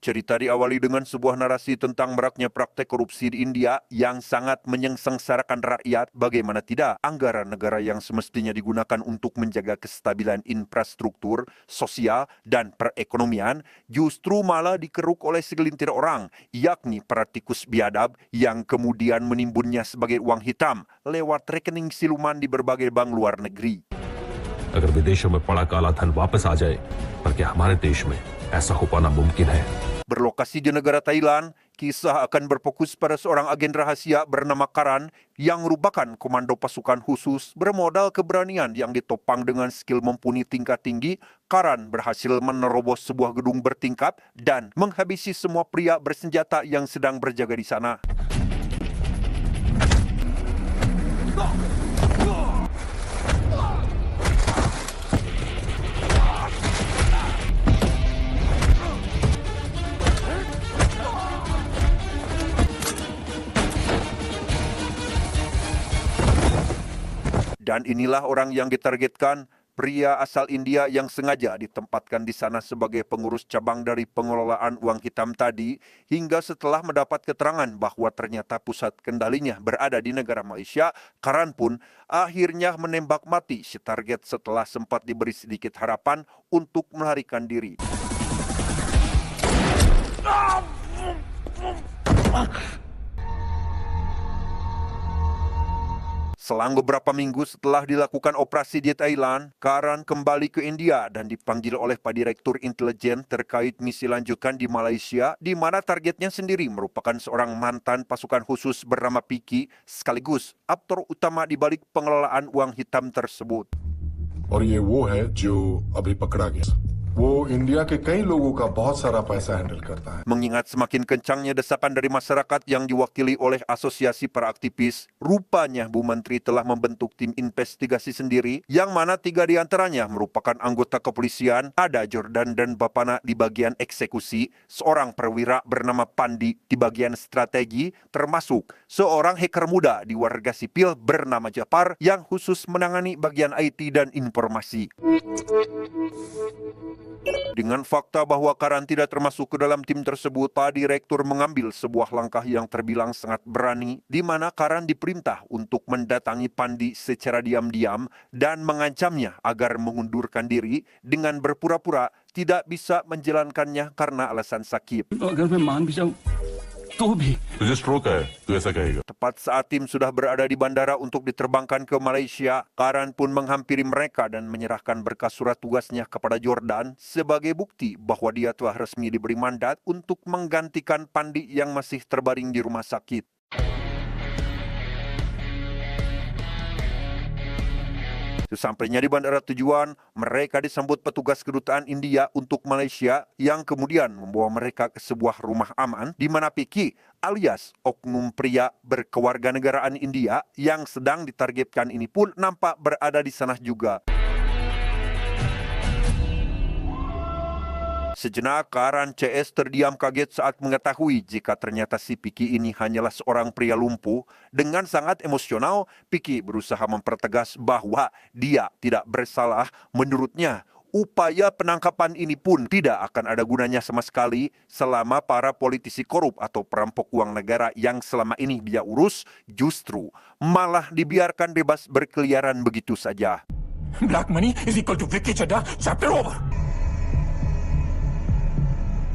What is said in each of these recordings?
Cerita diawali dengan sebuah narasi tentang maraknya praktek korupsi di India yang sangat menyengsarakan rakyat. Bagaimana tidak, anggaran negara yang semestinya digunakan untuk menjaga kestabilan infrastruktur, sosial, dan perekonomian justru malah dikeruk oleh segelintir orang, yakni para tikus biadab yang kemudian menimbunnya sebagai uang hitam lewat rekening siluman di berbagai bank luar negeri. अगर विदेशों में पड़ा काला धन वापस आ जाए, पर क्या हमारे देश में ऐसा हो पाना मुमकिन है? Berlokasi di negara Thailand, kisah akan berfokus pada seorang agen rahasia bernama Karan yang merupakan komando pasukan khusus bermodal keberanian yang ditopang dengan skill mumpuni tingkat tinggi. Karan berhasil menerobos sebuah gedung bertingkap dan menghabisi semua pria bersenjata yang sedang berjaga di sana. Dan inilah orang yang ditargetkan, pria asal India yang sengaja ditempatkan di sana sebagai pengurus cabang dari pengelolaan uang hitam tadi, hingga setelah mendapat keterangan bahwa ternyata pusat kendalinya berada di negara Malaysia, Karan pun akhirnya menembak mati si target setelah sempat diberi sedikit harapan untuk melarikan diri. Selang beberapa minggu setelah dilakukan operasi di Thailand, Karan kembali ke India dan dipanggil oleh Pak Direktur Intelijen terkait misi lanjutan di Malaysia, di mana targetnya sendiri merupakan seorang mantan pasukan khusus bernama Piki, sekaligus aktor utama di balik pengelolaan uang hitam tersebut. और ये वो है जो अभी पकड़ा गया वो इंडिया के कई लोगों का बहुत सारा पैसा हैंडल करता है. Mengingat semakin kencangnya desakan dari masyarakat yang diwakili oleh asosiasi para aktivis, rupanya Bu Menteri telah membentuk tim investigasi sendiri, yang mana 3 diantaranya merupakan anggota kepolisian, ada Jordan dan Bapana di bagian eksekusi, seorang perwira bernama Pandi di bagian strategi, termasuk seorang hacker muda di warga sipil bernama Japar yang khusus menangani bagian IT dan informasi. Dengan fakta bahwa Karan tidak termasuk ke dalam tim tersebut, Pak Direktur mengambil sebuah langkah yang terbilang sangat berani, di mana Karan diperintah untuk mendatangi Pandi secara diam-diam dan mengancamnya agar mengundurkan diri dengan berpura-pura tidak bisa menjalankannya karena alasan sakit. तुझे स्ट्रोक है, तू ऐसा कहेगा? Tepat saat tim sudah berada di bandara untuk diterbangkan ke Malaysia, Karan pun menghampiri mereka dan menyerahkan berkas surat tugasnya kepada Jordan sebagai bukti bahwa dia telah resmi diberi mandat untuk menggantikan Pandi yang masih terbaring di rumah sakit. Sesampainya di bandara tujuan, mereka disambut petugas kedutaan India untuk Malaysia yang kemudian membawa mereka ke sebuah rumah aman di mana Piki alias oknum pria berkewarganegaraan India yang sedang ditargetkan ini pun nampak berada di sana juga. Sejenak, Karan CS terdiam kaget saat mengetahui jika ternyata si Piki ini hanyalah seorang pria lumpuh. Dengan sangat emosional, Piki berusaha mempertegas bahwa dia tidak bersalah. Menurutnya, upaya penangkapan ini pun tidak akan ada gunanya sama sekali selama para politisi korup atau perampok uang negara yang selama ini dia urus justru malah dibiarkan bebas berkeliaran begitu saja. Black money is equal to Vicky Chadha. Chapter over.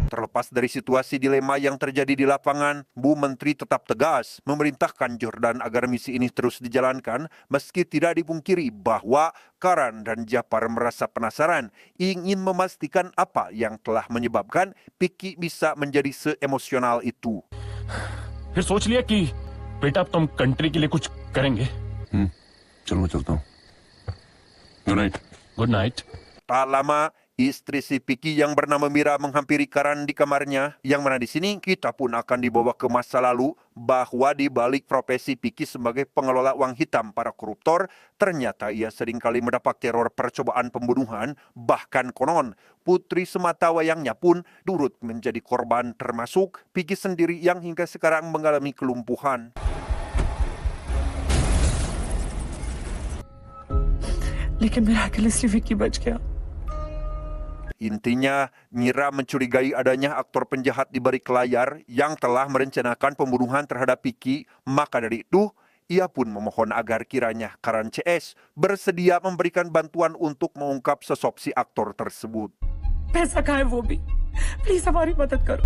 Terlepas dari situasi dilema yang terjadi di lapangan, Bu Menteri tetap tegas memerintahkan Jordan agar misi ini terus dijalankan meski tidak dipungkiri bahwa Karan dan Japar merasa penasaran, ingin memastikan apa yang telah menyebabkan Piki bisa menjadi seemosional itu. फिर सोच लिया कि बेटा अब तुम कंट्री के लिए कुछ करेंगे. चलो मैं चलता हूँ. Good night. Good night. Tak lama, istri si Piki yang bernama Mira menghampiri Karan di kamarnya, yang mana di sini kita pun akan dibawa ke masa lalu bahwa di balik profesi Piki sebagai pengelola uang hitam para koruptor, ternyata ia seringkali mendapat teror percobaan pembunuhan, bahkan konon putri sematawayangnya pun turut menjadi korban, termasuk Piki sendiri yang hingga sekarang mengalami kelumpuhan. लेकिन मिराकल से विक्की बच गया. Intinya, Mira mencurigai adanya aktor penjahat di balik layar yang telah merencanakan pembunuhan terhadap Piki. Maka dari itu, ia pun memohon agar kiranya Karan CS bersedia memberikan bantuan untuk mengungkap sosok si aktor tersebut. पैसा कहाँ है वो भी प्लीज हमारी मदद करो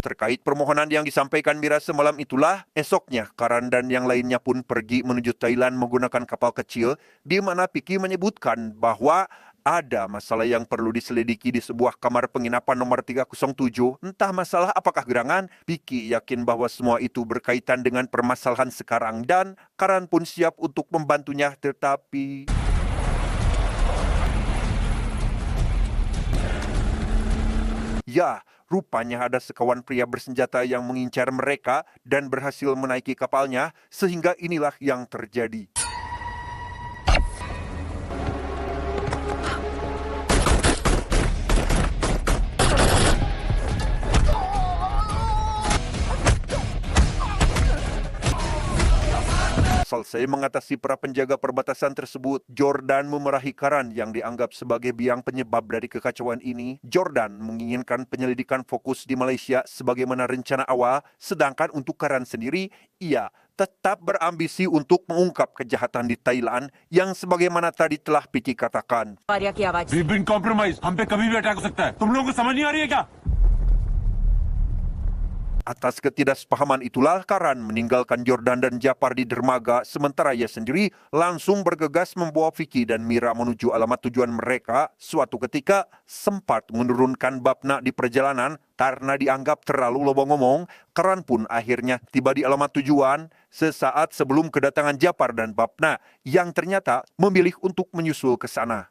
Terkait permohonan yang disampaikan Mira semalam itulah, esoknya Karan dan yang lainnya pun pergi menuju Thailand menggunakan kapal kecil, di mana Piki menyebutkan bahwa ada masalah yang perlu diselidiki di sebuah kamar penginapan nomor 307. Entah masalah apakah gerangan, Piki yakin bahwa semua itu berkaitan dengan permasalahan sekarang dan Karan pun siap untuk membantunya, tetapi... Ya, rupanya ada sekawan pria bersenjata yang mengincar mereka dan berhasil menaiki kapalnya, sehingga inilah yang terjadi. Selesai mengatasi para penjaga perbatasan tersebut, Jordan memarahi Karan yang dianggap sebagai biang penyebab dari kekacauan ini. Jordan menginginkan penyelidikan fokus di Malaysia sebagaimana rencana awal, sedangkan untuk Karan sendiri, ia tetap berambisi untuk mengungkap kejahatan di Thailand yang sebagaimana tadi telah Piki katakan. Arya की आवाज We've been compromised. हम पे कभी भी अटैक हो सकता है. तुम लोगों को समझ नहीं आ रही है क्या? Atas ketidaksepahaman itulah Karan meninggalkan Jordan dan Japar di dermaga, sementara ia sendiri langsung bergegas membawa Vicky dan Mira menuju alamat tujuan mereka. Suatu ketika sempat menurunkan Bapna di perjalanan karena dianggap terlalu lobong ngomong. Karan pun akhirnya tiba di alamat tujuan sesaat sebelum kedatangan Japar dan Bapna yang ternyata memilih untuk menyusul ke sana.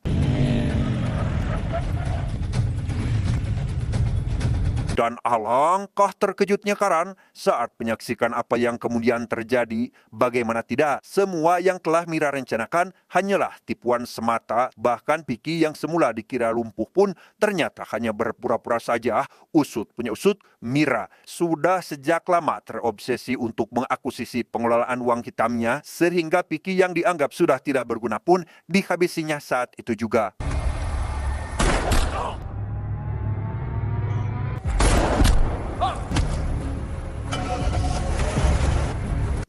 Dan alangkah terkejutnya Karan saat menyaksikan apa yang kemudian terjadi. Bagaimana tidak, semua yang telah Mira rencanakan hanyalah tipuan semata. Bahkan Piki yang semula dikira lumpuh pun ternyata hanya berpura-pura saja. Usut punya usut, Mira sudah sejak lama terobsesi untuk mengakuisisi pengelolaan uang hitamnya, sehingga Piki yang dianggap sudah tidak berguna pun dihabisinya saat itu juga.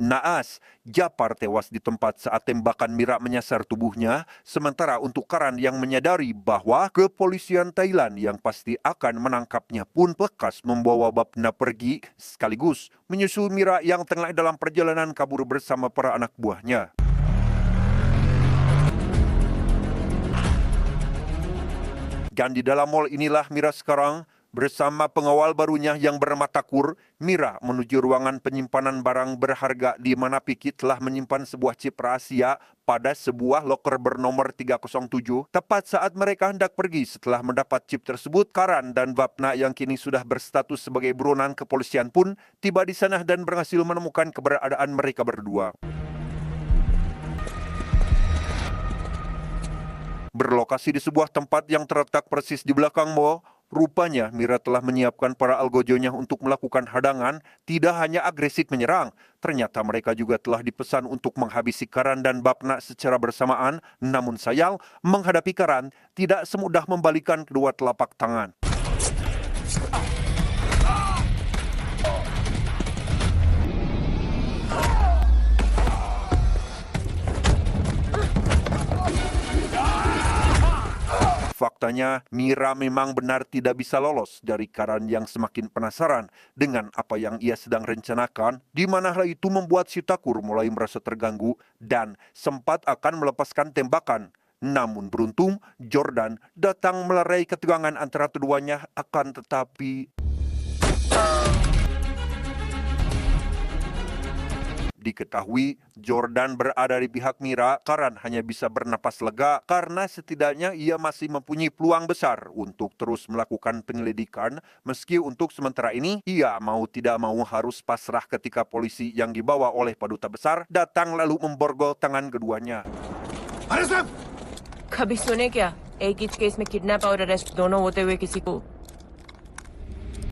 Naas, Japar tewas di tempat saat tembakan Mira menyasar tubuhnya, sementara untuk Karan yang menyadari bahwa kepolisian Thailand yang pasti akan menangkapnya pun lekas membawa Bapna pergi, sekaligus menyusul Mira yang tengah dalam perjalanan kabur bersama para anak buahnya. Dan di dalam mal inilah Mira sekarang, bersama pengawal barunya yang bernama Takur. Mira menuju ruangan penyimpanan barang berharga di mana Piki telah menyimpan sebuah chip rahasia pada sebuah loker bernomor 307. Tepat saat mereka hendak pergi setelah mendapat chip tersebut, Karan dan Bapna yang kini sudah berstatus sebagai buronan kepolisian pun tiba di sana dan berhasil menemukan keberadaan mereka berdua. Berlokasi di sebuah tempat yang terletak persis di belakang mall, rupanya Mira telah menyiapkan para algojonya untuk melakukan hadangan, tidak hanya agresif menyerang. Ternyata mereka juga telah dipesan untuk menghabisi Karan dan Bapna secara bersamaan. Namun sayang, menghadapi Karan tidak semudah membalikan kedua telapak tangan. Faktanya, Mira memang benar tidak bisa lolos dari Karan yang semakin penasaran dengan apa yang ia sedang rencanakan, di mana hal itu membuat si Takur mulai merasa terganggu dan sempat akan melepaskan tembakan. Namun beruntung, Jordan datang melerai ketegangan antara keduanya, akan tetapi... Diketahui Jordan berada di pihak Mira, Karan hanya bisa bernapas lega karena setidaknya ia masih mempunyai peluang besar untuk terus melakukan penyelidikan, meski untuk sementara ini ia mau tidak mau harus pasrah ketika polisi yang dibawa oleh Paduta Besar datang lalu memborgol tangan keduanya. कभी सुने क्या एक ही केस में किडनैप और अरेस्ट दोनों होते हुए किसी को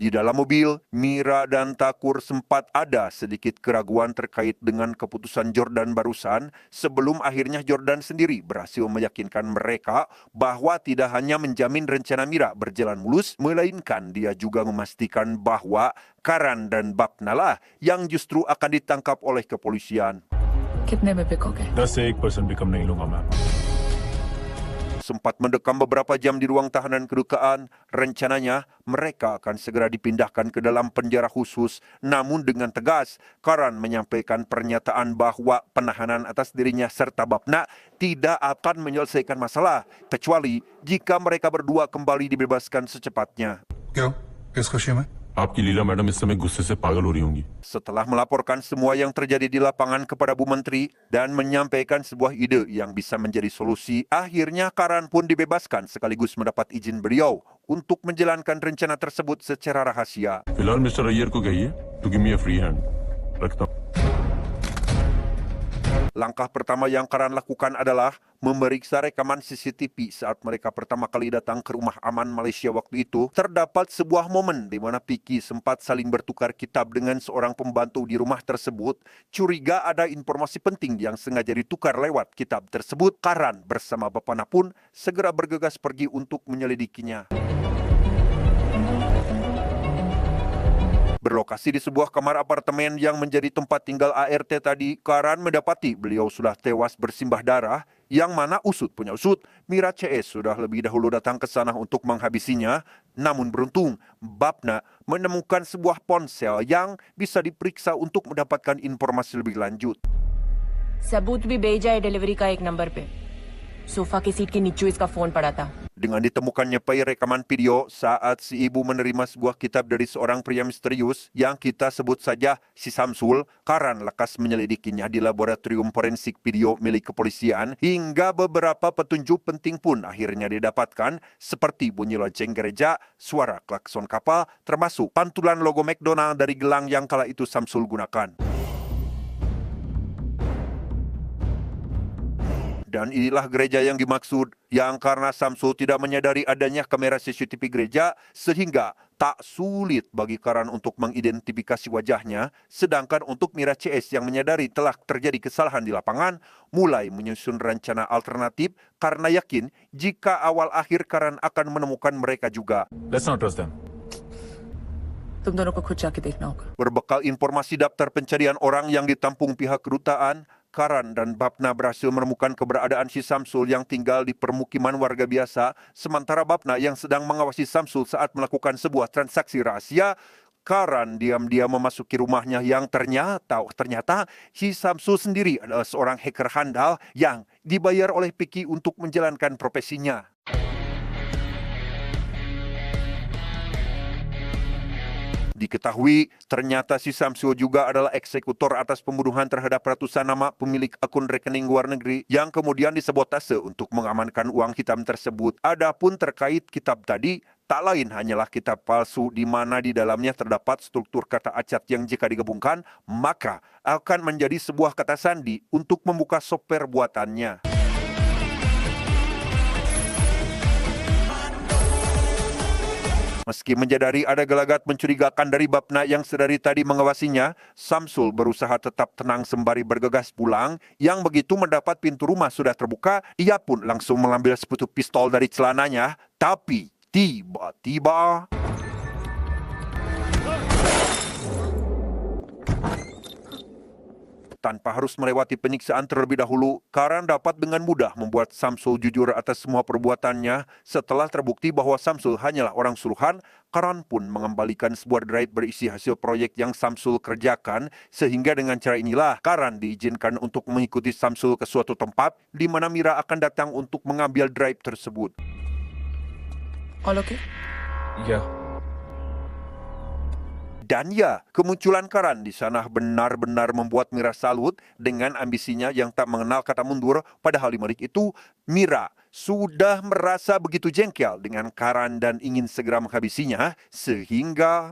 Di dalam mobil, Mira dan Takur sempat ada sedikit keraguan terkait dengan keputusan Jordan barusan sebelum akhirnya Jordan sendiri berhasil meyakinkan mereka bahwa tidak hanya menjamin rencana Mira berjalan mulus, melainkan dia juga memastikan bahwa Karan dan Bapna lah yang justru akan ditangkap oleh kepolisian. कितने में पिकोगे? 10 से 1% भी कम नहीं लूंगा ma'am. Sempat mendekam beberapa jam di ruang tahanan kedukaan, rencananya mereka akan segera dipindahkan ke dalam penjara khusus. Namun dengan tegas, Karan menyampaikan pernyataan bahwa penahanan atas dirinya serta Bapna tidak akan menyelesaikan masalah, kecuali jika mereka berdua kembali dibebaskan secepatnya. क्यों किस खुशी में आपकी लीला मैडम इस समय गुस्से से पागल हो रही होंगी. Setelah melaporkan semua yang terjadi di lapangan kepada Bu Menteri dan menyampaikan sebuah ide yang bisa menjadi solusi, akhirnya Karan pun dibebaskan sekaligus mendapat izin beliau untuk menjalankan rencana tersebut secara rahasia. फिलहाल मिस्टर अय्यर को कहिए to give me a free hand. रखता हूं. Langkah pertama yang Karan lakukan adalah memeriksa rekaman CCTV saat mereka pertama kali datang ke rumah aman Malaysia waktu itu. Terdapat sebuah momen di mana Piki sempat saling bertukar kitab dengan seorang pembantu di rumah tersebut. Curiga ada informasi penting yang sengaja ditukar lewat kitab tersebut. Karan bersama Bapana pun segera bergegas pergi untuk menyelidikinya. Berlokasi di sebuah kamar apartemen yang menjadi tempat tinggal ART tadi, Karan mendapati beliau sudah tewas bersimbah darah, yang mana usut punya usut, Mira CS sudah lebih dahulu datang ke sana untuk menghabisinya. Namun beruntung, Bapna menemukan sebuah ponsel yang bisa diperiksa untuk mendapatkan informasi lebih lanjut. सबूत भी भेजा है डिलीवरी का एक नंबर पे सोफा की सीट के नीचे इसका फोन पड़ा था. Dengan ditemukannya pai rekaman video saat si ibu menerima sebuah kitab dari seorang pria misterius yang kita sebut saja si Samsul, Karan lekas menyelidikinya di laboratorium forensik video milik kepolisian hingga beberapa petunjuk penting pun akhirnya didapatkan seperti bunyi lonceng gereja, suara klakson kapal, termasuk pantulan logo McDonald dari gelang yang kala itu Samsul gunakan. Dan inilah gereja yang dimaksud, yang karena Samsul tidak menyadari adanya kamera CCTV gereja, sehingga tak sulit bagi Karan untuk mengidentifikasi wajahnya, sedangkan untuk Mira CS yang menyadari telah terjadi kesalahan di lapangan, mulai menyusun rencana alternatif karena yakin jika awal akhir Karan akan menemukan mereka juga. Let's not trust them. तुम दोनों को खुद जाके देखना होगा. Berbekal informasi daftar pencarian orang yang ditampung pihak kedutaan, Karan dan Bapna berhasil menemukan keberadaan si Samsul yang tinggal di permukiman warga biasa, sementara Bapna yang sedang mengawasi Samsul saat melakukan sebuah transaksi rahasia. Karan diam-diam memasuki rumahnya yang ternyata si Samsul sendiri adalah seorang hacker handal yang dibayar oleh Piki untuk menjalankan profesinya. Diketahui, ternyata si Samsul juga adalah eksekutor atas pembunuhan terhadap ratusan nama pemilik akun rekening luar negeri yang kemudian disabotase untuk mengamankan uang hitam tersebut. Adapun terkait kitab tadi, tak lain hanyalah kitab palsu di mana di dalamnya terdapat struktur kata acat yang jika digabungkan, maka akan menjadi sebuah kata sandi untuk membuka software buatannya. Meski menyadari ada gelagat mencurigakan dari Bapna yang sedari tadi mengawasinya, Samsul berusaha tetap tenang sembari bergegas pulang. Yang begitu mendapat pintu rumah sudah terbuka, ia pun langsung mengambil sepucuk pistol dari celananya. Tapi tiba-tiba tanpa harus melewati penyiksaan terlebih dahulu, Karan dapat dengan mudah membuat Samsul jujur atas semua perbuatannya. Setelah terbukti bahwa Samsul hanyalah orang suruhan, Karan pun mengembalikan sebuah drive berisi hasil proyek yang Samsul kerjakan, sehingga dengan cara inilah Karan diizinkan untuk mengikuti Samsul ke suatu tempat di mana Mira akan datang untuk mengambil drive tersebut. All okay? Yeah. Dan ya, kemunculan Karan di sana benar-benar membuat Mira salut dengan ambisinya yang tak mengenal kata mundur. Padahal di balik itu, Mira sudah merasa begitu jengkel dengan Karan dan ingin segera menghabisinya, sehingga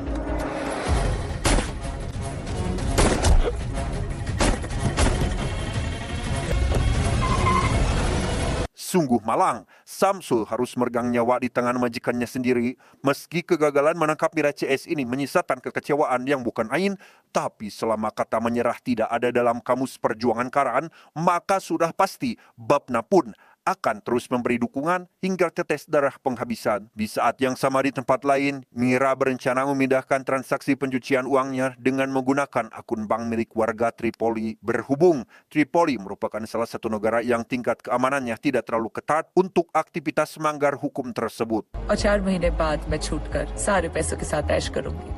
Sungguh malang, Samsul harus meregang nyawa di tangan majikannya sendiri. Meski kegagalan menangkap Mira CS ini menyisakan kekecewaan yang bukan main, tapi selama kata menyerah tidak ada dalam kamus perjuangan Karan, maka sudah pasti Bapna pun akan terus memberi dukungan hingga tetes darah penghabisan. Di saat yang sama di tempat lain, Mira berencana memindahkan transaksi pencucian uangnya dengan menggunakan akun bank milik warga Tripoli. Berhubung Tripoli merupakan salah satu negara yang tingkat keamanannya tidak terlalu ketat untuk aktivitas melanggar hukum tersebut. और 4 महीने बाद मैं छूटकर सारे पैसों के साथ ऐश करूंगी।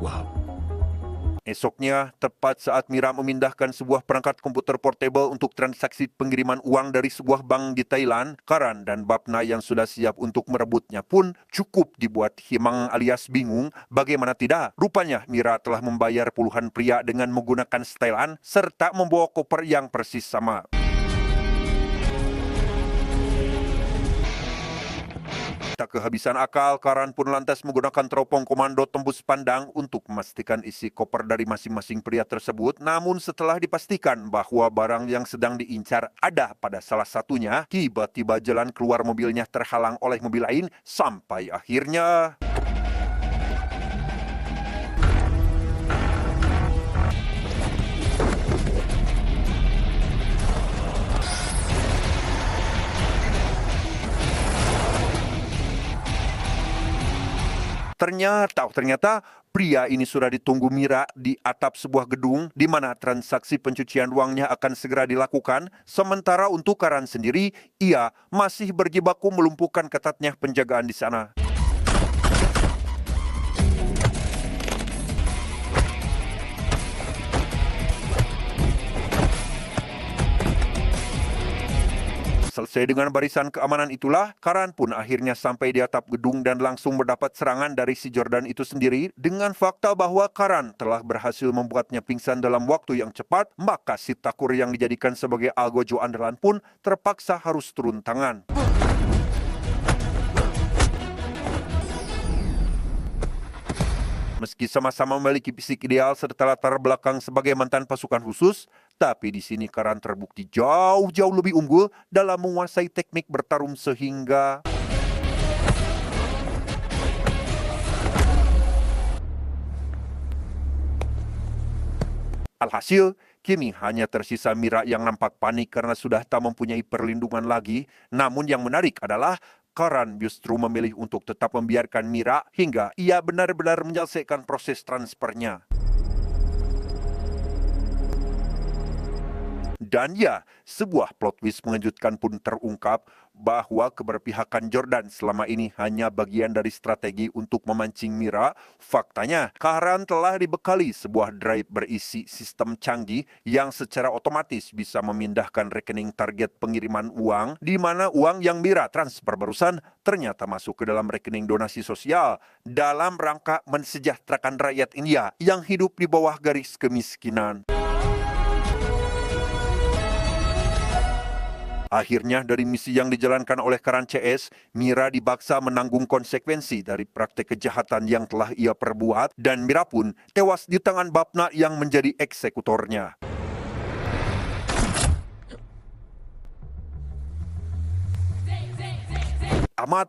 वाह। Esoknya, tepat saat Mira memindahkan sebuah perangkat komputer portable untuk transaksi pengiriman uang dari sebuah bank di Thailand, Karan dan Bapna yang sudah siap untuk merebutnya pun cukup dibuat himang alias bingung. Bagaimana tidak? Rupanya Mira telah membayar puluhan pria dengan menggunakan setelan serta membawa koper yang persis sama. Tak kehabisan akal, Karan pun lantas menggunakan teropong komando tembus pandang untuk memastikan isi koper dari masing-masing pria tersebut. Namun setelah dipastikan bahwa barang yang sedang diincar ada pada salah satunya, tiba-tiba jalan keluar mobilnya terhalang oleh mobil lain sampai akhirnya... Ternyata pria ini sudah ditunggu Mira di atap sebuah gedung di mana transaksi pencucian uangnya akan segera dilakukan. Sementara untuk Karan sendiri, ia masih berjibaku melumpuhkan ketatnya penjagaan di sana. Selesai dengan barisan keamanan itulah, Karan pun akhirnya sampai di atap gedung dan langsung mendapat serangan dari si Jordan itu sendiri. Dengan fakta bahwa Karan telah berhasil membuatnya pingsan dalam waktu yang cepat, maka si Takur yang dijadikan sebagai algojo andalan pun terpaksa harus turun tangan. Meski sama-sama memiliki fisik ideal serta latar belakang sebagai mantan pasukan khusus, tapi di sini Karan terbukti jauh lebih unggul dalam menguasai teknik bertarung sehingga... Alhasil, kini hanya tersisa Mira yang nampak panik karena sudah tak mempunyai perlindungan lagi. Namun yang menarik adalah Karan justru memilih untuk tetap membiarkan Mira hingga ia benar-benar menyelesaikan proses transfernya. Dan ya, sebuah plot twist mengejutkan pun terungkap bahwa keberpihakan Jordan selama ini hanya bagian dari strategi untuk memancing Mira. Faktanya, Karan telah dibekali sebuah drive berisi sistem canggih yang secara otomatis bisa memindahkan rekening target pengiriman uang, di mana uang yang Mira transfer barusan ternyata masuk ke dalam rekening donasi sosial dalam rangka mensejahterakan rakyat India yang hidup di bawah garis kemiskinan. Akhirnya dari misi yang dijalankan oleh Karan CS, Mira dipaksa menanggung konsekuensi dari praktek kejahatan yang telah ia perbuat dan Mira pun tewas di tangan Bapna yang menjadi eksekutornya. Amat